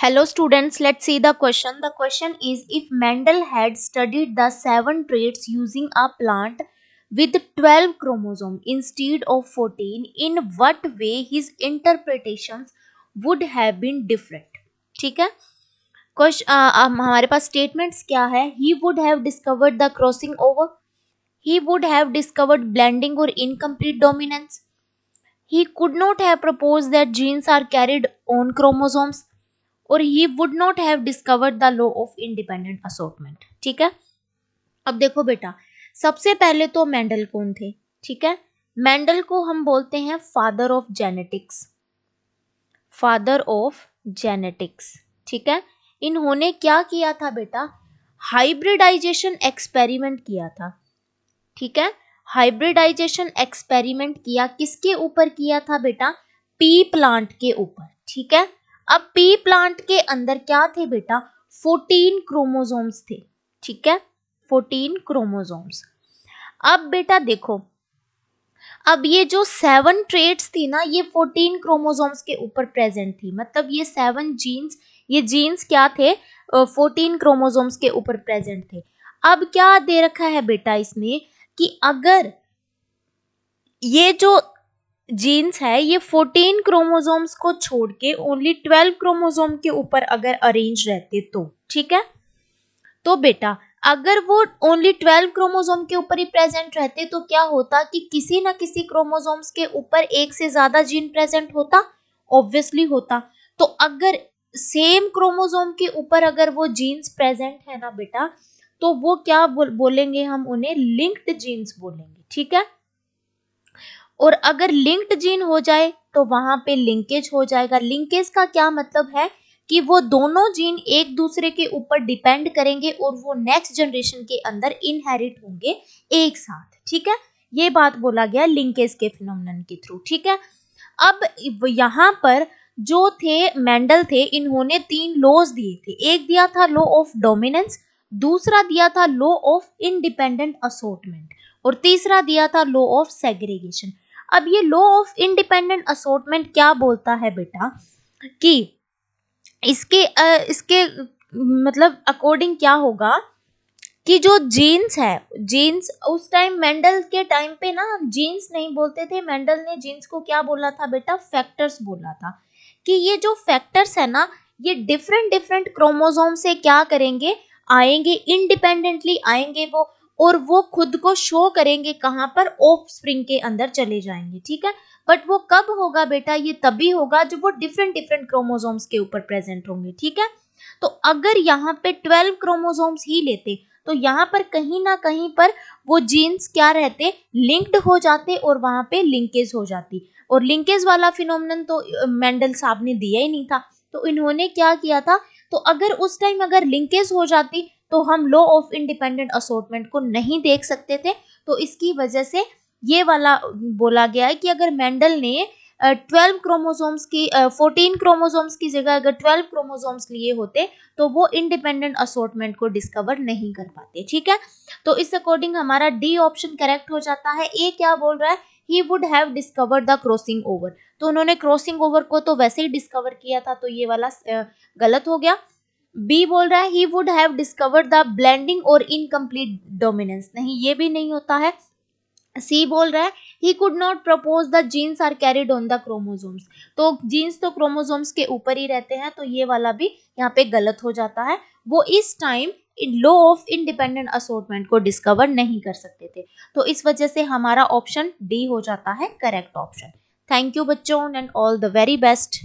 Hello students, let's see the question. The question is, if Mendel had studied the 7 traits using a plant with 12 chromosomes instead of 14, in what way his interpretations would have been different? ठीक है. Question हमारे पास statements क्या है. He would have discovered the crossing over. He would have discovered blending or incomplete dominance. He could not have proposed that genes are carried on chromosomes. और he would not have discovered the law of independent assortment. ठीक है. अब देखो बेटा, सबसे पहले तो Mendel कौन थे. ठीक है. मेंडल को हम बोलते हैं father of genetics. Father of genetics. ठीक है. इन्होंने क्या किया था बेटा, हाइब्रिडाइजेशन एक्सपेरिमेंट किया था. ठीक है. हाइब्रिडाइजेशन एक्सपेरिमेंट किया, किसके ऊपर किया था बेटा, पी प्लांट के ऊपर. ठीक है. अब पी प्लांट के अंदर क्या थे बेटा, 14 क्रोमोसोम्स थे. ठीक है. 14 क्रोमोसोम्स. अब बेटा देखो, अब ये जो 7 ट्रेट्स थी ना, ये 14 क्रोमोसोम्स के ऊपर प्रेजेंट थी. मतलब ये 7 जीन्स, ये जीन्स क्या थे, 14 क्रोमोसोम्स के ऊपर प्रेजेंट थे. अब क्या दे रखा है बेटा इसमें कि अगर ये जो जीन्स है ये 14 क्रोमोसोम्स को छोड़ के ओनली 12 क्रोमोसोम के ऊपर अगर अरेंज रहते तो, ठीक है, तो बेटा अगर वो ओनली 12 क्रोमोसोम के ऊपर ही प्रेजेंट रहते तो क्या होता कि किसी ना किसी क्रोमोसोम्स के ऊपर एक से ज्यादा जीन प्रेजेंट होता, ऑब्वियसली होता. तो अगर सेम क्रोमोसोम के ऊपर अगर वो जीन्स प्रेजेंट है ना बेटा, तो वो क्या बोलेंगे, हम उन्हें लिंक्ड जीन्स बोलेंगे. ठीक है. और अगर लिंक्ड जीन हो जाए तो वहां पे लिंकेज हो जाएगा. लिंकेज का क्या मतलब है कि वो दोनों जीन एक दूसरे के ऊपर डिपेंड करेंगे और वो नेक्स्ट जनरेशन के अंदर इनहेरिट होंगे एक साथ. ठीक है. ये बात बोला गया लिंकेज के फिनोमेनन के थ्रू. ठीक है. अब यहाँ पर जो थे मेंडल थे, इन्होंने 3 लॉज दिए थे. एक दिया था लॉ ऑफ डोमिनेंस, दूसरा दिया था लॉ ऑफ इंडिपेंडेंट असॉर्टमेंट और तीसरा दिया था लॉ ऑफ सेग्रीगेशन. अब ये लॉ ऑफ इंडिपेंडेंट असॉर्टमेंट क्या बोलता है बेटा कि इसके मतलब अकॉर्डिंग क्या होगा कि जो जीन्स है, जीन्स उस टाइम मेंडल के टाइम पे ना जीन्स नहीं बोलते थे. मेंडल ने जीन्स को क्या बोला था बेटा, फैक्टर्स बोला था. कि ये जो फैक्टर्स है ना, ये डिफरेंट डिफरेंट क्रोमोसोम से क्या करेंगे, आएंगे, इंडिपेंडेंटली आएंगे वो, और वो खुद को शो करेंगे कहाँ पर, ऑफ स्प्रिंग के अंदर चले जाएंगे. ठीक है. बट वो कब होगा बेटा, ये तभी होगा जब वो डिफरेंट डिफरेंट क्रोमोसोम्स के ऊपर प्रेजेंट होंगे. ठीक है. तो अगर यहाँ पे 12 क्रोमोसोम्स ही लेते तो यहाँ पर कहीं ना कहीं पर वो जीन्स क्या रहते, लिंक्ड हो जाते और वहां पे लिंकेज हो जाती. और लिंकेज वाला फिनोमेनन तो मेंडल साहब ने दिया ही नहीं था. तो इन्होंने क्या किया था, तो अगर उस टाइम अगर लिंकेज हो जाती तो हम लॉ ऑफ इंडिपेंडेंट असॉर्टमेंट को नहीं देख सकते थे. तो इसकी वजह से ये वाला बोला गया है कि अगर मेंडल ने 12 क्रोमोसोम्स की 14 क्रोमोसोम्स की जगह अगर 12 क्रोमोसोम्स लिए होते तो वो इंडिपेंडेंट असॉर्टमेंट को डिस्कवर नहीं कर पाते. ठीक है. तो इस अकॉर्डिंग हमारा डी ऑप्शन करेक्ट हो जाता है. ए क्या बोल रहा है, he would have discovered the crossing over. तो उन्होंने क्रॉसिंग ओवर को तो वैसे ही डिस्कवर किया था, तो ये वाला गलत हो गया. बी बोल रहा है he would have discovered the blending और इनकम्प्लीट डोमिनेंस. नहीं, ये भी नहीं होता है. सी बोल रहा है he could not propose the genes are carried on the chromosomes. तो जीन्स तो क्रोमोसोम्स के ऊपर ही रहते हैं, तो ये वाला भी यहाँ पे गलत हो जाता है. वो इस time law of independent assortment को डिस्कवर नहीं कर सकते थे. तो इस वजह से हमारा ऑप्शन डी हो जाता है करेक्ट ऑप्शन. थैंक यू बच्चों and all the very best.